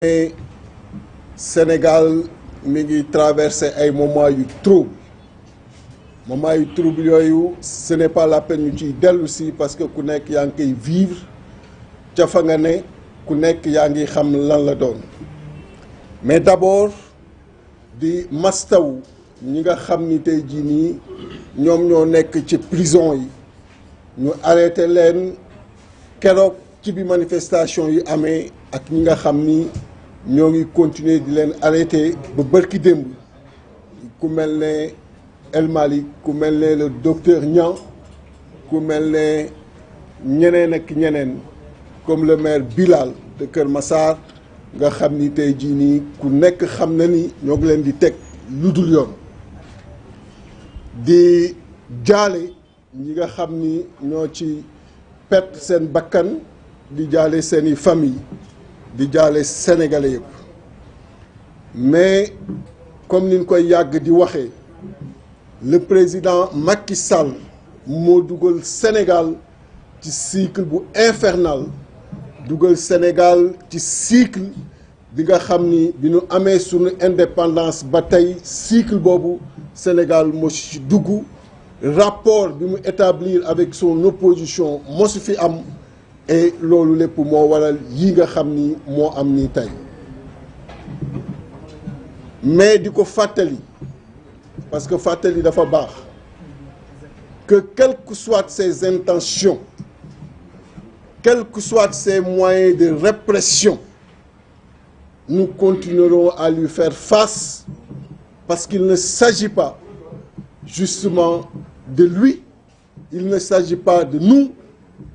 ne Sénégal mi ngi traversé ay moments yu trouble yooyu ce n'est pas la peine ñu ciy dellu si parce que ku nekk yaa ngi koy vivre ca fa nga ne ku nekk yaa ngi xam lan la doon mais d'abord di mastaw ñi nga xam ni tey jii nii ñoom ñoo nekk ci prison yi ñu arrêté leen keroog ci bi manifestation yi amee ak ñi nga xam ni ñoo ngi continuer di leen arrêté ba bërki démb ku mel ne El Malick ku mel ne le docteur Niang ku mel ne ñeneen ak ñeneen comme le maire Bilal de Kër Massar nga xam ni tey jii nii ku nekk xam na ni ñoo ngi leen di teg lu dul yoon di jaale ñi nga xam ni ñoo ci perte seen bakkan di jaale seeni famille di jaale sénégalais yëpp mais comme ni ñu koy yàgg di waxee le président Macky Sall moo dugal Sénégal ci cycle bu infernal dugal Sénégal ci cycle bi nga xam ni bi ñu amee sunu indépendance ba tey cycle boobu Sénégal moo ci dugg rapport bi mu établir avec son opposition moo su fi am et loolu lépp moo waral yi nga xam ni moo am nii tey mais di ko fàttali parce que fàttali dafa baax que quelles que soient ses intentions quels que soient ses moyens de répression nous continuerons à lui faire face parce qu'il ne s'agit pas justement de lui, il ne s'agit pas de nous,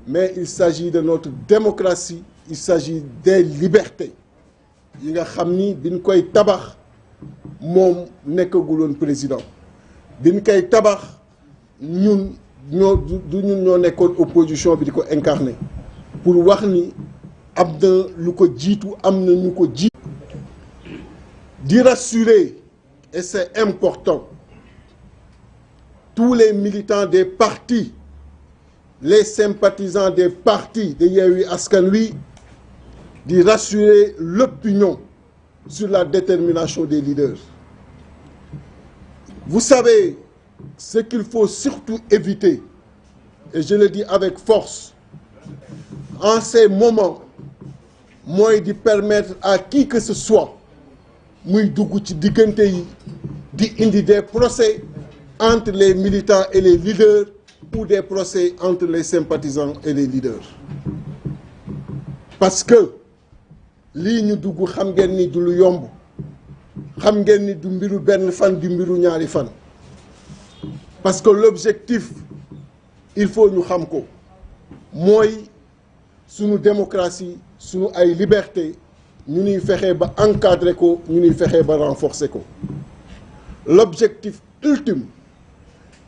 mais il s'agit de notre démocratie, il s'agit des libertés yi nga xam ni biñ koy tabax moom nekkaguloon président biñ koy tabax ñun ñoo nekkoon opposition bi di ko incarner pour wax ni am na lu ko jiitu am na ñu ko jiitu di rassurer et c'est important tous les militants des partis les sympathisants des partis de Yewwi Askan Wi di rassurer l'opinion sur la détermination des leaders. Vous savez ce qu'il faut surtout éviter et je le dis avec force en ces moments mooy di permettre à qui que ce soit muy dugg ci diggante yi di indi des procès entre les militants et les leaders ou des procès entre les sympathisants et les leaders parce que lii ñu dugg xam ngeen ni du lu yomb xam ngeen ni du mbiru benn fan du mbiru ñaari fan parce que l'objectif il faut ñu xam ko mooy sunu démocratie sunu ay liberté ñu ñuy fexe ba encadrer ko ñu ñuy fexe ba renforcer ko l'objectif ultime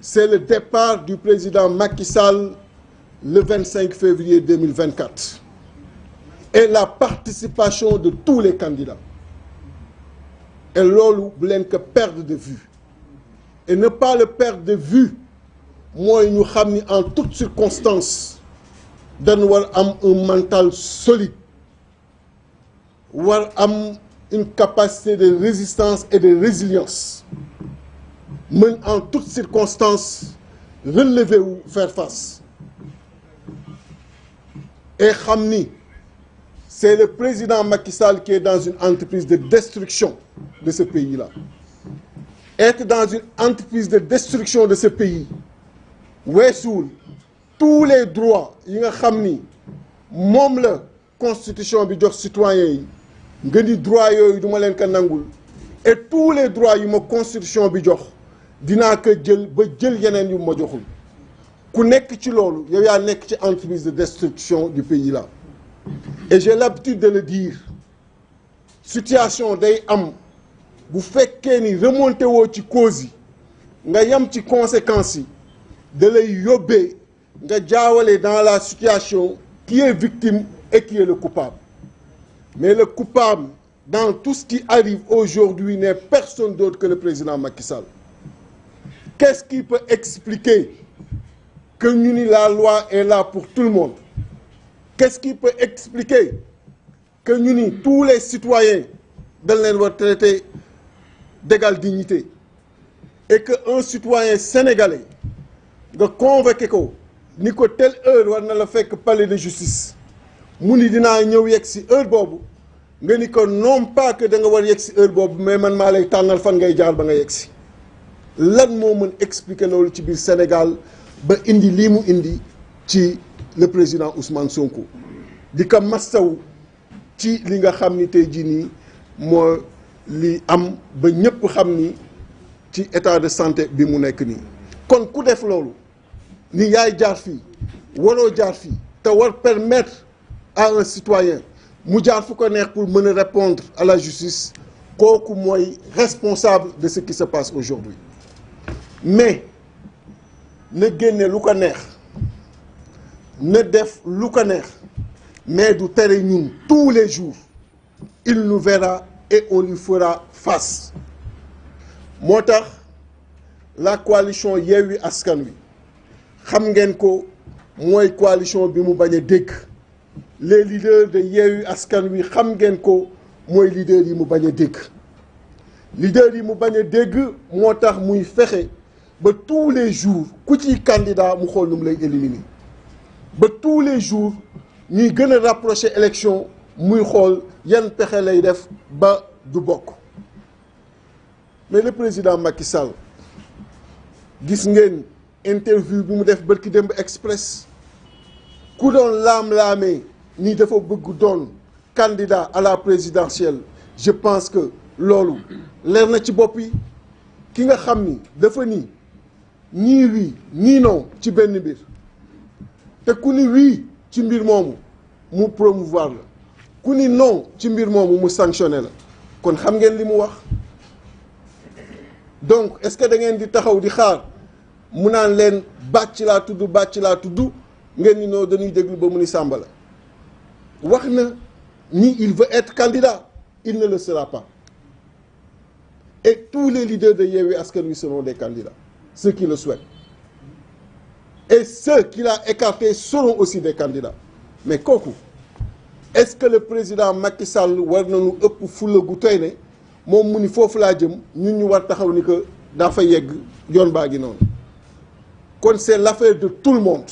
c'est le départ du président Macky Sall le 25 février 2024 et la participation de tous les candidats et loolu bu leen ko perdre de vue et ne pas le perdre de vue mooy ñu xam ni en toutes circonstances dañu war am un mental solide war am une capacité de résistance et de résilience mën en toutes circonstances relever wu faire face et xam ni c'est le président Macky Sall qui est dans une entreprise de destruction de ce pays-là. Être dans une entreprise de destruction de ce pays weesuul tous les droits yi nga xam ni moom la constitution bi jox citoyens yi nga di droit yooyu du ma leen ko nangul et tous les droits yu ma constitution bi jox dinaa ko jël ba jël yeneen yu ma joxul ku nekk ci loolu yow yaa nekk ci entreprise de destruction du pays-là. Et j'ai l'habitude de le dire situation day am bu fekkee ni remonté woo ci cause yi nga yam ci conséquences yi da lay yóbbee nga jaawale dans la situation qui est victime et qui est le coupable mais le coupable dans tout ce qui arrive aujourd'hui n'est personne d'autre que le président Macky Sall. Qu'est-ce qui peut expliquer que ñu ni la loi est là pour tout le monde? Qu'est-ce qui peut expliquer que ñu ni tous les citoyens dañ leen war traiter d'égale dignité et que un citoyen sénégalais nga convoqué ko ni ko telle heure war na la fekk palais de justice mu ni dinaa ñëw yegg si heure boobu nga ni ko non pas que da nga war yegg si heure boobu mais man maa lay tànnal fan ngay jaar ba nga yegg si lan moo mën expliquer loolu ci biir Sénégal ba indi lii mu indi ci le président Ousmane Sonko di ko massaw ci li nga xam ni tey jii nii moo li am ba ñëpp xam ni ci état de santé bi mu nekk nii kon ku def loolu ni yaay jaar fii waroo jaar fii te war permettre à un citoyen mu jaar fu ko neex pour mën a répondre à la justice kooku mooy responsable de ce qui se passe aujourd'hui mais na génne lu ko neex na def lu ko neex mais du tere ñun tous les jours il nous verra et on lui fera face moo tax la coalition Yewwi Askan Wi xam ngeen ko mooy coalition bi mu bañ a dégg les leaders de Yewwi Askan Wi xam ngeen ko mooy leaders yi mu bañ a dégg leaders yi mu bañ a dégg moo tax muy fexe ba tous les jours ku ci candidat mu xool nu mu lay éliminer ba tous les jours ñuy gën a rapprocher élection muy xool yan pexe lay def ba du bokk mais le président Macky Sall gis ngeen interview bi mu def bërki démb Express ku doon laam-laamee ni dafa bëgg doon candidat à la présidentielle je pense que loolu leer na ci bopp yi ki nga xam ni dafa ni ñii oui ñii non ci benn mbir te ku ni oui ci mbir moomu mu promouvoir la ku ni non ci mbir moomu mu sanctionné la kon xam ngeen li mu wax donc est-ce que da ngeen di taxaw di xaar mu naan leen bàcc laa tudd ngeen ni noo dañuy déglu ba mu ni Samba la wax na ni il veut être candidat il ne le sera pas et tous les leaders de Yewwi Askan Wi seront des candidats ceux qui le souhaitent et ceux qu'il a écartés seront aussi des candidats mais kooku est-ce que le président Macky Sall war nañu ëpp fulla gu tey ne moom mu ni foofu laa jëm ñun ñu war taxaw ni que daa fa yegg yoon baa gi noonu kon c'est l'affaire de tout le monde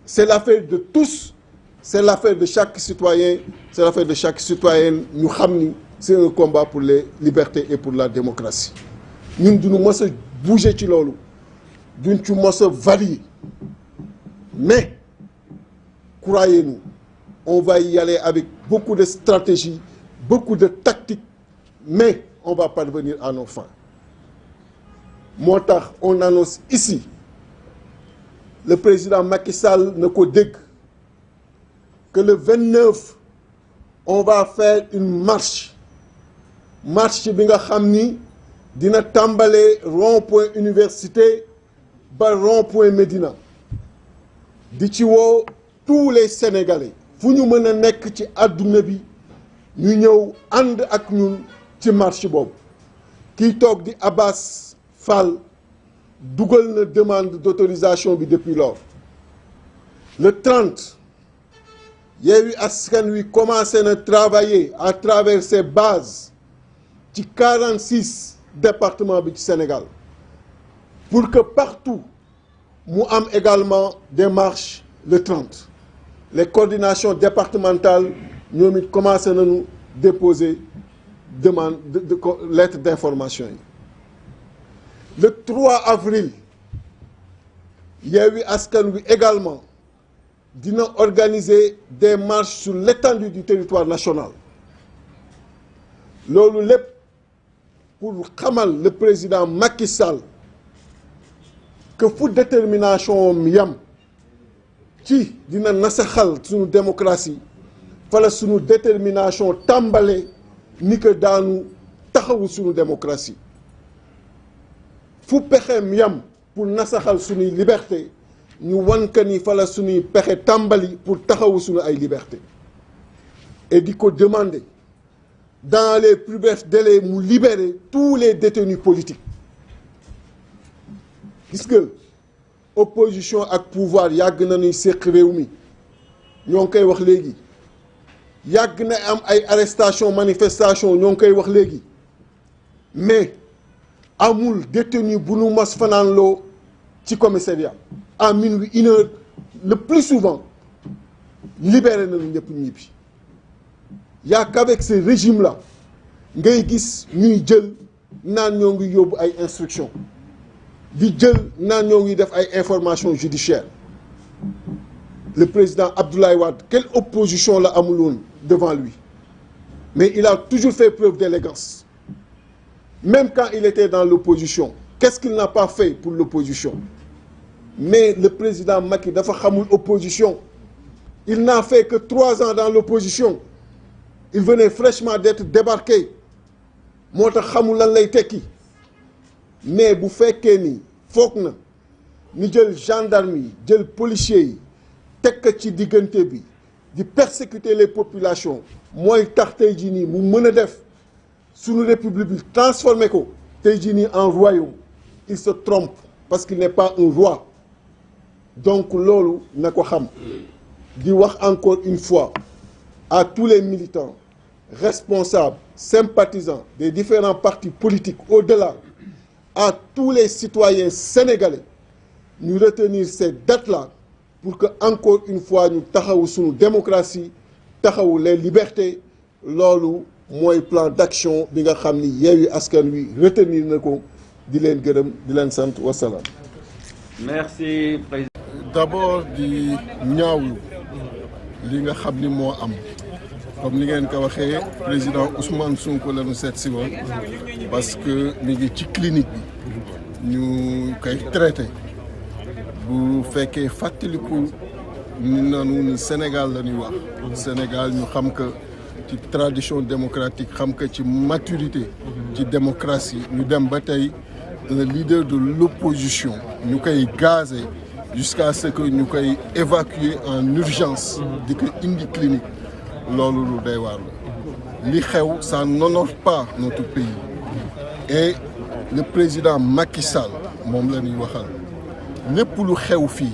c'est l'affaire de tous c'est l'affaire de chaque citoyen c'est l'affaire de chaque citoyenne ñu xam ni c'est un combat pour les libertés et pour la démocratie ñun duñu mës a bouger ci loolu duñ ci mës a varier mais croyez-nous on va y aller avec beaucoup de stratégie beaucoup de tactique mais on va parvenir à nos fins moo tax on annonce ici le président Macky Sall na ko dégg que le 29 on va faire une marche bi nga xam ni dina tàmbalee rond-point université ba rond-point Médina di ci woo tous les Sénégalais fu ñu mën a nekk ci àdduna bi ñu ñëw ànd ak ñun ci marche boobu kiy toog di Abbas Fall dugal na demande d'autorisation bi depuis lors le 30 Yewwi Askan Wi commencé na travailler à travers ses bases ci 46 départements bi ci Sénégal pour que partout mu am également des marches le 30 les coordinations départementales ñoom it commencé nañu déposer demande de lettre d'information yi le 3 avril Yewwi Askan Wi également dina organiser des marches sur l'étendue du territoire national loolu lépp pour xamal le président Macky Sall que fu détermination am yam ci dina nasaxal sunu démocratie fala sunu détermination tàmbale ni que daanu taxawu sunu démocratie fu pexeem yam pour nasaxal sunuy liberté ñu wan ka ni fala sunuy pexe tàmbali pour taxawu sunu ay liberté et di ko demander dans les plus brefs délais mu libérer tous les détenus politiques gis nga opposition ak pouvoir yàgg na ñuy séq réew mi ñoo ngi koy wax léegi yàgg na am ay arrestation manifestation ñoo ngi koy wax léegi mais amul détenu bu nu mas fanaanloo ci commissariat à minuit 1h le plus souvent libéré nañu ñëpp ñibbi. Y'a qu'avec ce régime là ngay gis ñuy jël naan ñoo ngi yóbbu ay instructions di jël naan ñoo ngi def ay informations judiciaires. Le président Abdoulaye Wade, quelle opposition la amuloon devant lui? Mais il a toujours fait preuve d'élégance. Même quand il était dans l'opposition, qu'est-ce qu'il n'a pas fait pour l'opposition? Mais le président Macky dafa xamul opposition. Il n'a fait que 3 ans dans l'opposition. Il venait fraîchement d'être débarqué. moo tax xamul lan lay tekki. Mais bu fekkee ni foog na ni jël gendarme yi jël policiers yi tekk ci diggante bi di persécuter les populations mooy tax tey jii nii mu mën a def sunu république bi transformé ko tey jii nii en royaume. Il se trompe parce qu'il n'est pas un roi. Donc loolu na ko xam di wax encore une fois à tous les militants responsables sympathisants des différents partis politiques au-delà, à tous les citoyens sénégalais ñu retenir ces dates-là pour que encore une fois ñu taxawu sunu démocratie taxawu les libertés. Loolu mooy plan d'action bi nga xam ni Yewwi Askan Wi retenir na ko. Di leen gërëm di leen sant wasalaam. Merci président. D'abord di ñaawlu li nga xam ni moo am comme ni ngeen ko waxee président Ousmane Sonko la ñu seet si woon parce que mi ngi ci clinique bi ñu koy traité bu fekkee fàttaliku ni nanu ni Sénégal la ñuy wax. Sénégal ñu xam que ci tradition démocratique xam que ci maturité ci démocratie ñu dem ba tey un leader de l'opposition ñu koy gazé jusqu'à ce que ñu koy évacuer en urgence di ko indi clinique loolu lu doy waar la li xew ça n'honore pas notre pays et le président Macky Sall moom la ñuy waxal lépp lu xew fii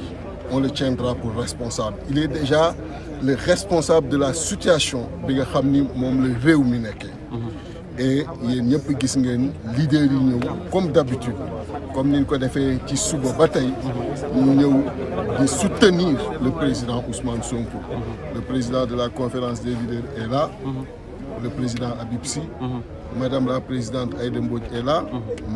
on le tiendra pour responsable. Il est déjà le responsable de la situation bi nga xam ni moom la réew mi nekkee et yéen ñëpp gis ngeen leader yi ñëw comme d'habitude comme ni ñu ko defee ci suba ba tey ñu ñëw di soutenir le président Ousmane Sonko. Le président de la conférence des leaders est là. Le président Habib Sy. Madame la présidente Aïda Mbodj est là.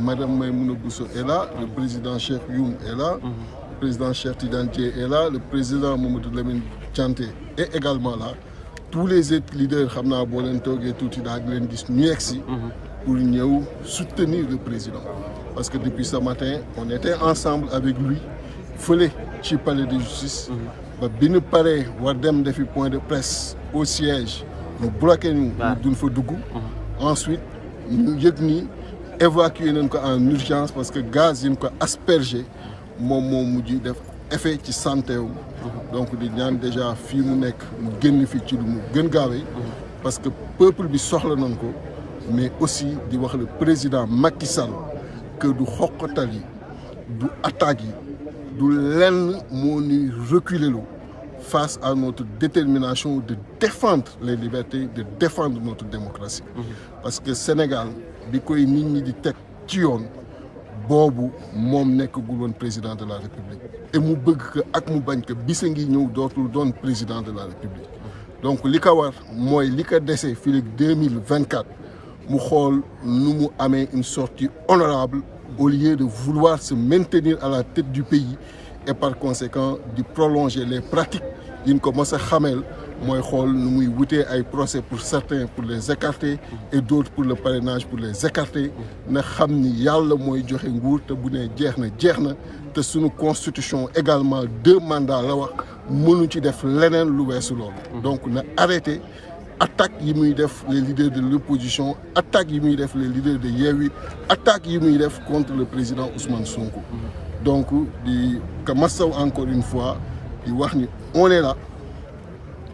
Madame Maïmouna Bousso est là. Le président Cheikh Youm est là. Le président Cheikh Tidiane Dièye est là. Le président Mamadou Lamine Dianté est également là. Tous les autres leaders xam naa boo leen toogee tuuti daa leen gis ñu yegsi pour ñëw soutenir le président parce que depuis ce matin on était ensemble avec lui fële ci palais de justice ba bi ñu paree war dem defi point de presse au siège ñu bloqué ñu duñ fa dugg ensuite ñu yëg ni évacué nañ ko en urgence parce que gaz yi ñu ko aspergé moom moo mujj def effet ci santé wu donc di ñaan déjà fii mu nekk mu génn fi ci lu mu gën gaawee parce que peuple bi soxla nañ ko mais aussi di wax le président Macky Sall que du xoqatal yi du attaque yi du lenn moo ñuy reculer lu face à notre détermination de défendre les libertés de défendre notre démocratie parce que Sénégal bi koy nit ñi di teg ci yoon boobu moom nekkagul woon président de la République et mu bëgg que ak mu bañ que bisa ngi ñëw dootul doon président de la République donc li ko war mooy li ko dese fii léegi 2024 mu xool nu mu amee une sortie honorable au lieu de vouloir se maintenir à la tête du pays et par conséquent di prolonger les pratiques yi ñu ko mos a xameel mooy xool nu muy wutee ay procès pour certains pour les écarter et d'autres pour le parrainage pour les écarter na xam ni yàlla mooy joxe nguur te bu ne jeex na te suñu constitution également 2 mandats la wax mënu ci def leneen lu weesu loolu donc na arrêté attaque yi muy def les leaders de l'opposition attaque yi muy def les leaders de Yewwi attaque yi muy def contre le président Ousmane Sonko donc di ka massaw encore une fois di wax ni on est là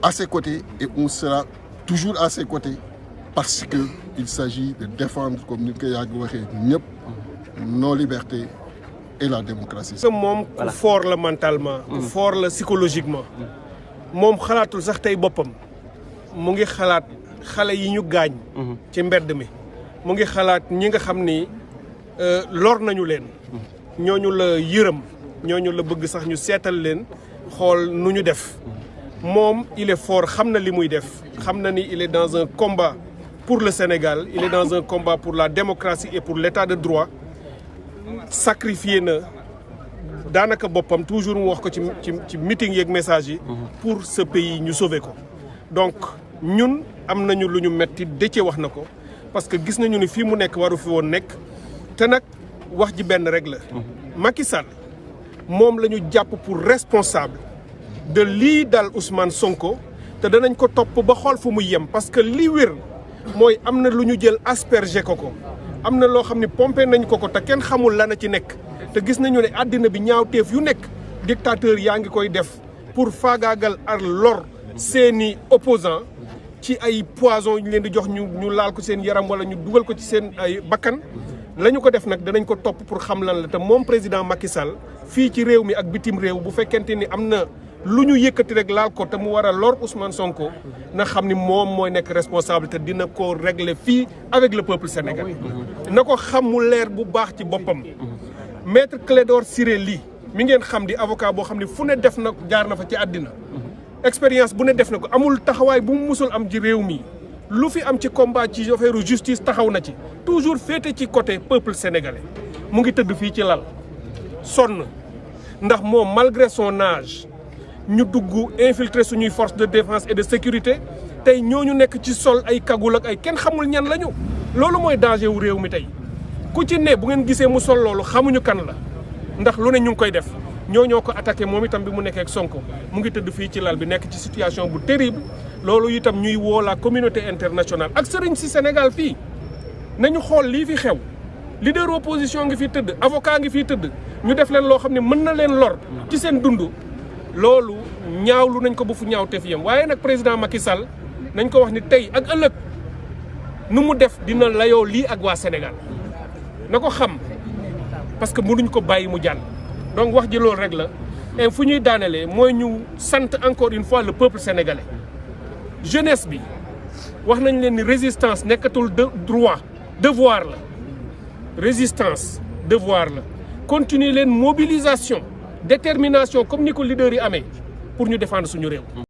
à ses côtés et on sera toujours à ses côtés parce que il s'agit de défendre comme ni ko yàgg waxee ñëpp nos libertés et la démocratie. moom ku fort la mentalement. ku fort la psychologiquement. moom xalaatul sax tey boppam. mu ngi xalaat xale yi ñu gaañ ci mbedd mi mu ngi xalaat ñi nga xam ni lor nañu leen ñooñu la yërëm ñooñu la bëgg sax ñu seetal leen xool nu ñu def moom il est fort xam na li muy def xam na ni il est dans un combat pour le Sénégal il est dans un combat pour la démocratie et pour l'état de droit sacrifié na daanaka boppam toujours mu wax ko ci meeting yeeg message yi pour ce pays ñu sauver ko donc ñun am nañu lu ñu metti Déthié wax na ko parce que gis nañu ni fii mu nekk waru fi woon nekk te nag wax ji benn rek la Macky Sall moom la ñu jàpp pour responsable de lii dal Ousmane Sonko te danañ ko topp ba xool fu mu yem parce que li wér mooy am na lu ñu jël asperger ko am na loo xam ne pompé nañ ko te kenn xamul lan a ci nekk te gis nañu ne àddina bi ñaawteef yu nekk dictateur yaa ngi koy def pour faagaagal ar lor seeni opposant ci ay poison yu ñu leen di jox ñu laal ko seen yaram wala ñu dugal ko ci seen ay bakkan la ñu ko def nag danañ ko topp pour xam lan la te moom président Macky Sall fii ci réew mi ak bitim réew bu fekkente ni am na lu ñu yëkkati rek laal ko te mu war a lor Ousmane Sonko na xam ni moom mooy nekk responsable te dina ko régler fii avec le peuple sénégalais. na ko xam mu leer bu baax ci boppam. maître Clédor Ciré Ly mi ngeen xam di avocat boo xam ne fu ne def na jaar na fa ci àddina expérience bu ne def na ko amul taxawaay bu mu musul am ci réew mi lu fi am ci combat ci affaire justice taxaw na ci toujours féete ci côté peuple sénégalais mu ngi tëdd fii ci lal sonn ndax moom malgré son âge ñu dugg infiltrer suñuy force de défense et de sécurité tey ñooñu nekk ci sol ay kagul ak ay kenn xamul ñan lañu loolu mooy danger wu réew mi tey ku ci ne bu ngeen gisee mu sol loolu xamuñu kan la ndax lu ne ñu ngi koy def ñoo ko attaqué moom itam bi mu nekkee ak Sonko mu ngi tëdd fii ci lal bi nekk ci situation bu terrible loolu itam ñuy woo la communauté internationale ak sëriñ si Sénégal fii nañu xool lii fi xew leader opposition ngi fi tëdd avocat ngi fi tëdd ñu def leen loo xam ne mën na leen lor ci seen dund loolu ñaawlu nañ ko ba fu ñaaw te fi yam waaye nag président Macky Sall nañ ko wax ni tey ak ëllëg nu mu def dina layoo lii ak waa Sénégal na ko xam parce que mënuñ ko bàyyi mu jàll donc wax ji loolu rek la et fu ñuy daanelee mooy ñu sant encore une fois le peuple sénégalais jeunesse bi wax nañ leen ni résistance nekkatul de droit devoir la résistance devoir la continuer leen mobilisation détermination comme ni ko leader yi amee pour ñu défendre suñu réew